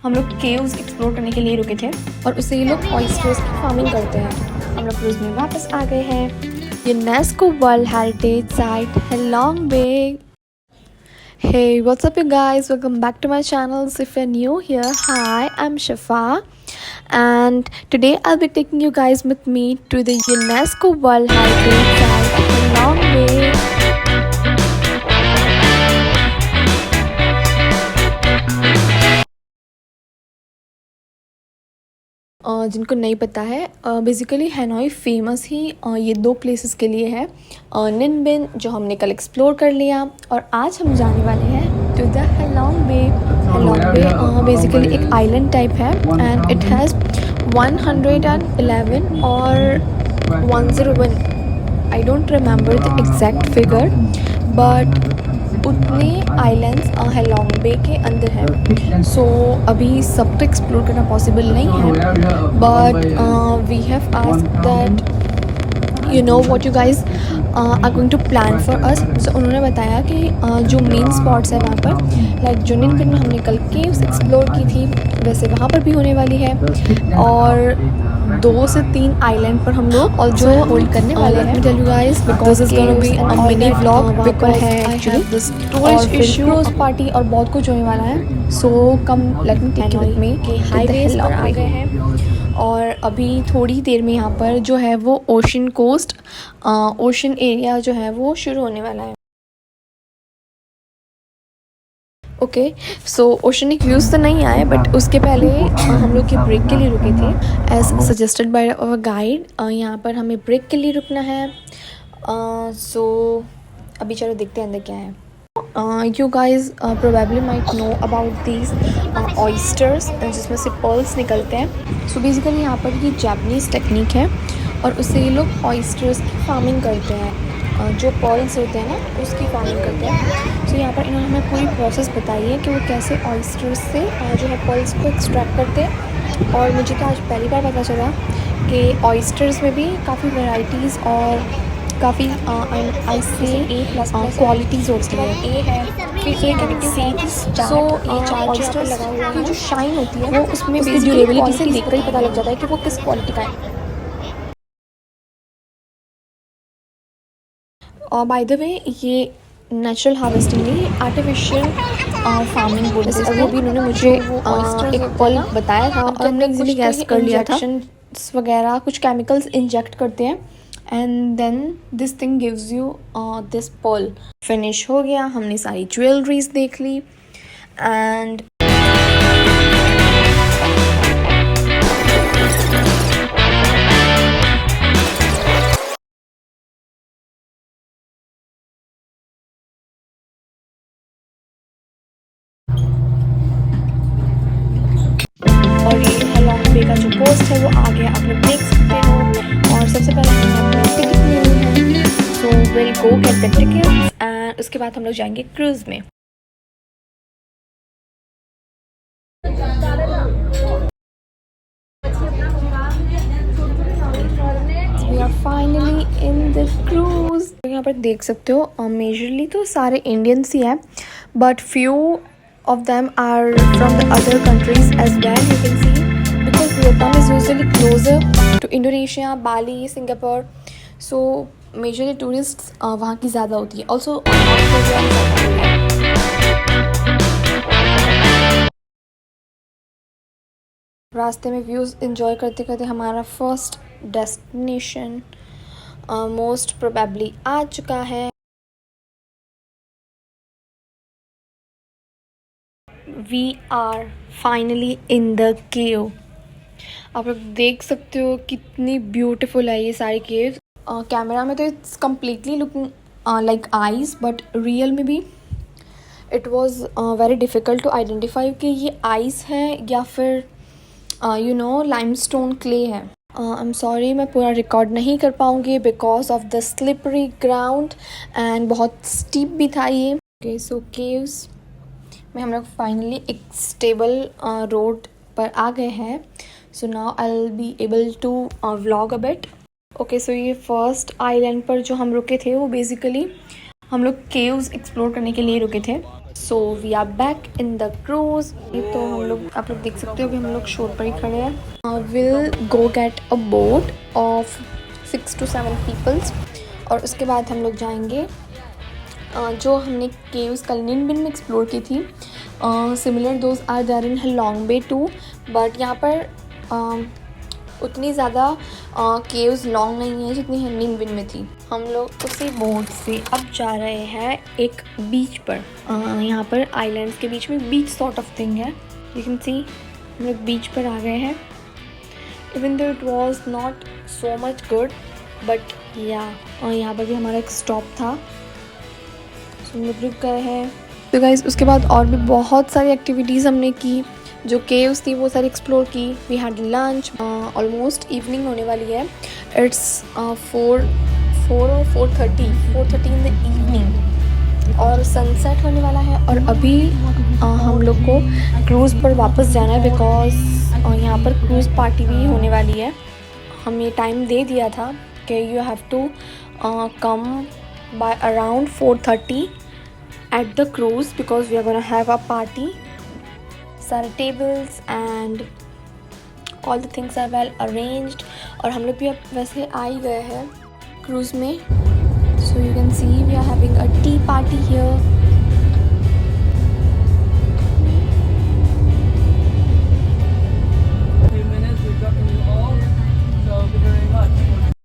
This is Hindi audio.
हम लोग केव्स एक्सप्लोर करने के लिए रुके थे और उससे ये लोग ऑयस्टर्स की फार्मिंग करते हैं। हम लोग क्रूज में वापस आ गए हैं। UNESCO world heritage site हेलोंग bay. Hey, what's up you guys? Welcome back to my channel. So if you're new here, hi, I'm Shifa and today I'll be taking you guys with me to the UNESCO World Heritage Site Halong Bay. जिनको नहीं पता है, बेसिकली हैनोई फेमस ही ये दो प्लेसेस के लिए है। निन बिन जो हमने कल एक्सप्लोर कर लिया और आज हम जाने वाले हैं to the Halong bay. Halong bay basically एक आइलैंड टाइप है एंड इट हैज़ 111 और 101, I don't remember the exact figure, but उतने आइलैंड्स हेलोंग बे के अंदर हैं। सो अभी सब तो एक्सप्लोर करना पॉसिबल नहीं है, but we have asked that you know what you guys are going to plan for us. So उन्होंने बताया कि जो मेन स्पॉट्स है वहाँ पर, लाइक जो निन में हमने कल केव्स एक्सप्लोर की थी वैसे वहाँ पर भी होने वाली है, और 2 से 3 आइलैंड पर हम लोग और जो होल्ड करने वाले हैं। Tell you guys because it's gonna be a mini vlog because है actually this tourist issues party और बहुत कुछ होने वाला है। So come let me take you with me के हाईवेज पर आ गए हैं और अभी थोड़ी देर में यहाँ पर जो है वो ओशन कोस्ट ओशन एरिया जो है वो शुरू होने वाला है। ओके, सो ओशनिक व्यूज़ तो नहीं आए, बट उसके पहले हम लोग के ब्रेक के लिए रुके थे as suggested by our guide. यहाँ पर हमें ब्रेक के लिए रुकना है। सो अभी चलो देखते हैं अंदर क्या है। You guys probably might know about these oysters जिसमें से पर्ल्स निकलते हैं। सो बेसिकली यहाँ पर ये जापानीज़ टेक्निक है और उससे ये लोग ऑयस्टर्स की फार्मिंग करते हैं। जो पर्ल्स होते हैं ना उसकी फार्मिंग करते हैं। तो यहाँ पर इन्होंने हमें पूरी प्रोसेस बताई है कि वो कैसे ऑयस्टर्स से जो है पर्ल्स को एक्सट्रैक्ट करते हैं। और मुझे तो आज पहली बार पता चला कि ऑयस्टर्स में भी काफ़ी वैराइटीज़ और काफ़ी आई से क्वालिटीज़ होती है। ए है फिर सी, सो ये ऑयस्टर्स की जो शाइन होती है वो उसमें ड्यूरेबिलिटी से देखकर ही पता लग जाता है कि वो किस क्वालिटी का है। और बाय द वे ये नेचुरल हार्वेस्टिंग नहीं, आर्टिफिशियल फार्मिंग बोलते हैं। अभी भी उन्होंने मुझे एक पल बताया था और हमने इजीली गैस कर लिया था। वगैरह कुछ केमिकल्स इंजेक्ट करते हैं and then this thing gives you this pearl. Finish हो गया, हमने सारी ज्वेलरीज देख ली एंड और ये हेलोंग बे का जो पोस्ट है वो आ गया, आप लोग देख सकते हो। और सबसे पहले हमने अपनी टिकट ली हुई है, so will go get the tickets and उसके बाद हम लोग जाएंगे क्रूज़ में। We are finally in the cruise। यहाँ पर देख सकते हो मेजरली तो सारे इंडियंस ही हैं, but few of them are from the other countries as well, you can see, because Vietnam is usually closer to Indonesia, Bali, Singapore, so majorly tourists वहाँ की ज़्यादा होती है। Also रास्ते में व्यूज़ इंजॉय करते करते हमारा फर्स्ट डेस्टिनेशन मोस्ट प्रोबेबली आ चुका है। We are finally in the cave. आप लोग देख सकते हो कितनी ब्यूटीफुल है ये सारी केव्स। कैमरा में तो it's completely looking like ice, but real में भी it was very difficult to identify कि ये आइस है या फिर यू नो लाइमस्टोन क्ले है। आई एम सॉरी मैं पूरा रिकॉर्ड नहीं कर पाऊँगी because of the slippery ground and बहुत स्टीप भी था ये। ओके, सो केव्स में हम लोग फाइनली एक स्टेबल रोड पर आ गए हैं। So now I will be able to vlog a bit. Okay, so ये फर्स्ट आइलैंड पर जो हम रुके थे वो बेसिकली हम लोग केव्स एक्सप्लोर करने के लिए रुके थे। So we are back in the cruise. ये तो हम लोग, आप लोग देख सकते हो कि हम लोग शोर पर ही खड़े हैं। Will go get a boat of 6 to 7 peoples और उसके बाद हम लोग जाएंगे जो हमने केव्स कलिंगन में एक्सप्लोर की थी। Similar those are there in Halong bay too, but यहाँ पर उतनी ज़्यादा केव्स लॉन्ग नहीं है जितनी हनिंग बिन में थी। हम लोग उसी बोट से अब जा रहे हैं एक बीच पर। यहाँ पर आइलैंड्स के बीच में बीच सॉर्ट ऑफ थिंग है। यू कैन सी हम लोग बीच पर आ गए हैं। Even though it was not so much good, but यहाँ पर भी हमारा एक स्टॉप था, so हम लोग रुक गए हैं। तो गाइज़ उसके बाद और भी बहुत सारी एक्टिविटीज़ हमने की। जो केव्स थी वो सारी एक्सप्लोर की। We had lunch. Almost evening होने वाली है। इट्स 4:30 इन द इवनिंग और सनसेट होने वाला है। और अभी हम लोग को क्रूज़ पर वापस जाना है बिकॉज यहाँ पर क्रूज़ पार्टी भी होने वाली है। हमें टाइम दे दिया था कि you have to come by around 4:30 at the cruise because we are gonna have a party. सारे tables and all the things are well arranged और हम लोग भी अब वैसे आ ही गए हैं क्रूज़ में। So you can see we are having a tea party here.